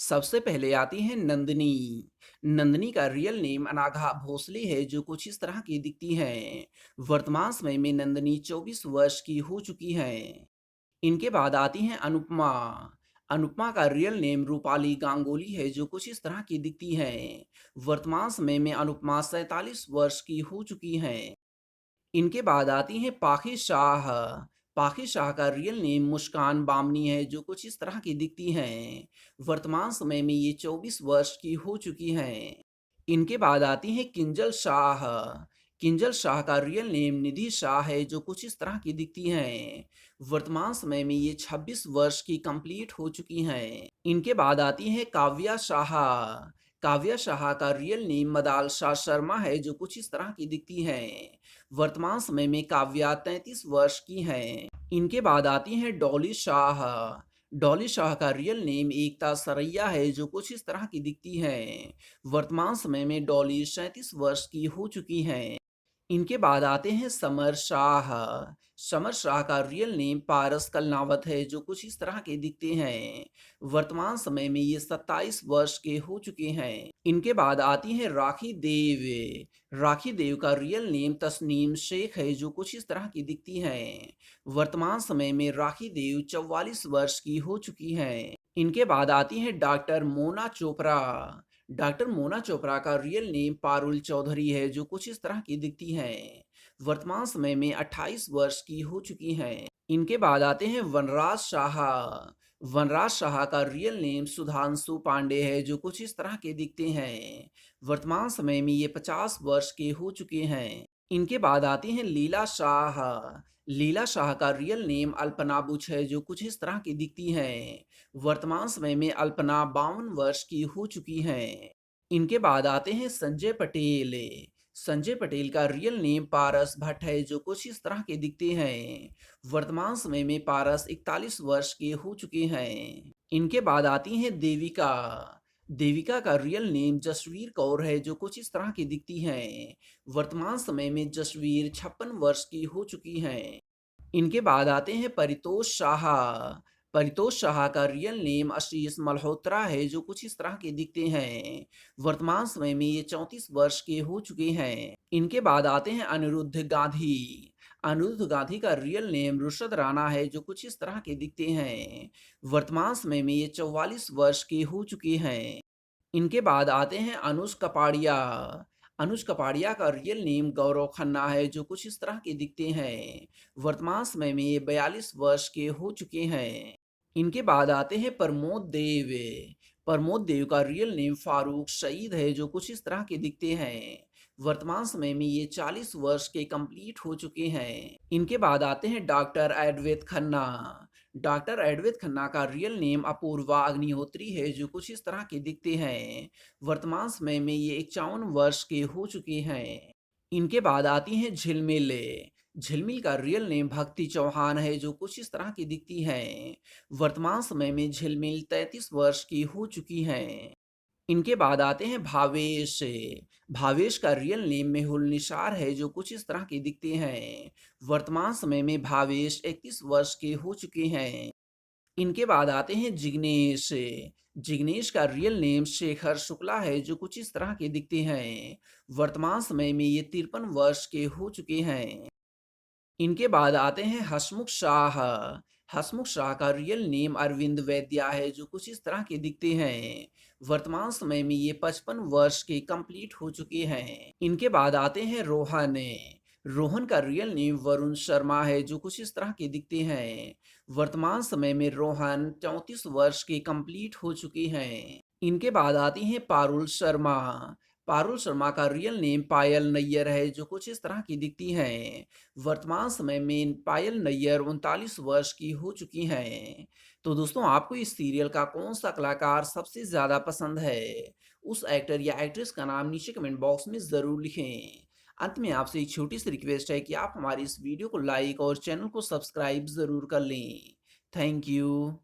सबसे पहले आती हैं नंदिनी। नंदिनी का रियल नेम अनाघा भोसले है, जो कुछ इस तरह की दिखती हैं। वर्तमान समय में नंदिनी 24 वर्ष की हो चुकी हैं। इनके बाद आती हैं अनुपमा। अनुपमा का रियल नेम रूपाली गांगुली है, जो कुछ इस तरह की दिखती हैं। वर्तमान समय में अनुपमा 47 वर्ष की हो चुकी हैं। इनके बाद आती हैं पाखी शाह। पाखी शाह का रियल नेम मुस्कान बामनी है, जो कुछ इस तरह की दिखती हैं। वर्तमान समय में ये 24 वर्ष की हो चुकी हैं। इनके बाद आती हैं किंजल शाह। किंजल शाह का रियल नेम निधि शाह है, जो कुछ इस तरह की दिखती हैं। वर्तमान समय में ये 26 वर्ष की कंप्लीट हो चुकी हैं। इनके बाद आती हैं काव्या शाह। काव्या शाह का रियल नेम मदाल शाह शर्मा है, जो कुछ इस तरह की दिखती हैं। वर्तमान समय में काव्या 33 वर्ष की हैं। इनके बाद आती हैं डॉली शाह। डॉली शाह का रियल नेम एकता सरैया है, जो कुछ इस तरह की दिखती हैं। वर्तमान समय में डॉली 37 वर्ष की हो चुकी हैं। इनके बाद आते हैं समर शाह। समर शाह का रियल नेम पारस कलनावत है, जो कुछ इस तरह के दिखते हैं। वर्तमान समय में ये 27 वर्ष के हो चुके हैं। इनके बाद आती हैं राखी देव। राखी देव का रियल नेम तस्नीम शेख है, जो कुछ इस तरह की दिखती हैं। वर्तमान समय में राखी देव 44 वर्ष की हो चुकी हैं। इनके बाद आती हैं डॉक्टर मोना चोपड़ा। डॉक्टर मोना चोपड़ा का रियल नेम पारुल चौधरी है, जो कुछ इस तरह की दिखती हैं। वर्तमान समय में 28 वर्ष की हो चुकी हैं। इनके बाद आते हैं वनराज शाह। वनराज शाह का रियल नेम सुधांशु पांडे है, जो कुछ इस तरह के दिखते हैं। वर्तमान समय में ये 50 वर्ष के हो चुके हैं। इनके बाद आती हैं लीला शाह। लीला शाह का रियल नेम अल्पना बुच है, जो कुछ इस तरह की दिखती हैं। वर्तमान समय में अल्पना 52 वर्ष की हो चुकी हैं। इनके बाद आते हैं संजय पटेल। संजय पटेल का रियल नेम पारस भट्ट है, जो कुछ इस तरह के दिखते हैं। वर्तमान समय में पारस 41 वर्ष के हो चुके हैं। इनके बाद आती हैं देविका। देविका का रियल नेम जसवीर कौर है, जो कुछ इस तरह की दिखती हैं। वर्तमान समय में जसवीर 56 वर्ष की हो चुकी हैं। इनके बाद आते हैं परितोष शाह। परितोष शाह का रियल नेम आशीष मल्होत्रा है, जो कुछ इस तरह के दिखते हैं। वर्तमान समय में ये 34 वर्ष के हो चुके हैं। इनके बाद आते हैं अनिरुद्ध गांधी। अनिरुद्ध गांधी का रियल नेम रुशद राणा है, जो कुछ इस तरह के दिखते हैं। वर्तमान समय में ये 44 वर्ष के हो चुके हैं। इनके बाद आते हैं अनुज कपाड़िया। अनुज कपाड़िया का रियल नेम गौरव खन्ना है, जो कुछ इस तरह के दिखते हैं। वर्तमान समय में ये 42 वर्ष के हो चुके हैं। इनके बाद आते हैं प्रमोद देव। प्रमोद देव का रियल नेम फारूक सईद है, जो कुछ इस तरह के दिखते हैं। वर्तमान समय में ये 40 वर्ष के कंप्लीट हो चुके हैं। इनके बाद आते हैं डॉक्टर एडवैत खन्ना। डॉक्टर एडवैत खन्ना का रियल नेम अपूर्वा अग्निहोत्री है, जो कुछ इस तरह के दिखते हैं। वर्तमान समय में ये 51 वर्ष के हो चुके हैं। इनके बाद आती हैं झिलमिल। झिलमिल का रियल नेम भक्ति चौहान है, जो कुछ इस तरह की दिखती हैं। वर्तमान समय में झिलमिल 33 वर्ष की हो चुकी हैं। इनके बाद आते हैं भावेश। भावेश का रियल नेम मेहुल निसार है, जो कुछ इस तरह के दिखते हैं। वर्तमान समय में भावेश 31 वर्ष के हो चुके हैं। इनके बाद आते हैं जिग्नेश। जिग्नेश का रियल नेम शेखर शुक्ला है, जो कुछ इस तरह के दिखते हैं। वर्तमान समय में ये 53 वर्ष के हो चुके हैं। इनके बाद आते हैं हसमुख शाह। हसमुख शाह का रियल नेम अरविंद वैद्या है, जो कुछ इस तरह के दिखते हैं। वर्तमान समय में ये 55 वर्ष के कंप्लीट हो चुके हैं। इनके बाद आते हैं रोहन। रोहन का रियल नेम वरुण शर्मा है, जो कुछ इस तरह के दिखते हैं। वर्तमान समय में रोहन 34 वर्ष के कंप्लीट हो चुके हैं। इनके बाद आती हैं पारुल शर्मा। पारुल शर्मा का रियल नेम पायल नैयर है, जो कुछ इस तरह की दिखती हैं। वर्तमान समय में पायल नैयर 39 वर्ष की हो चुकी हैं। तो दोस्तों, आपको इस सीरियल का कौन सा कलाकार सबसे ज़्यादा पसंद है? उस एक्टर या एक्ट्रेस का नाम नीचे कमेंट बॉक्स में ज़रूर लिखें। अंत में आपसे एक छोटी सी रिक्वेस्ट है कि आप हमारी इस वीडियो को लाइक और चैनल को सब्सक्राइब ज़रूर कर लें। Thank you.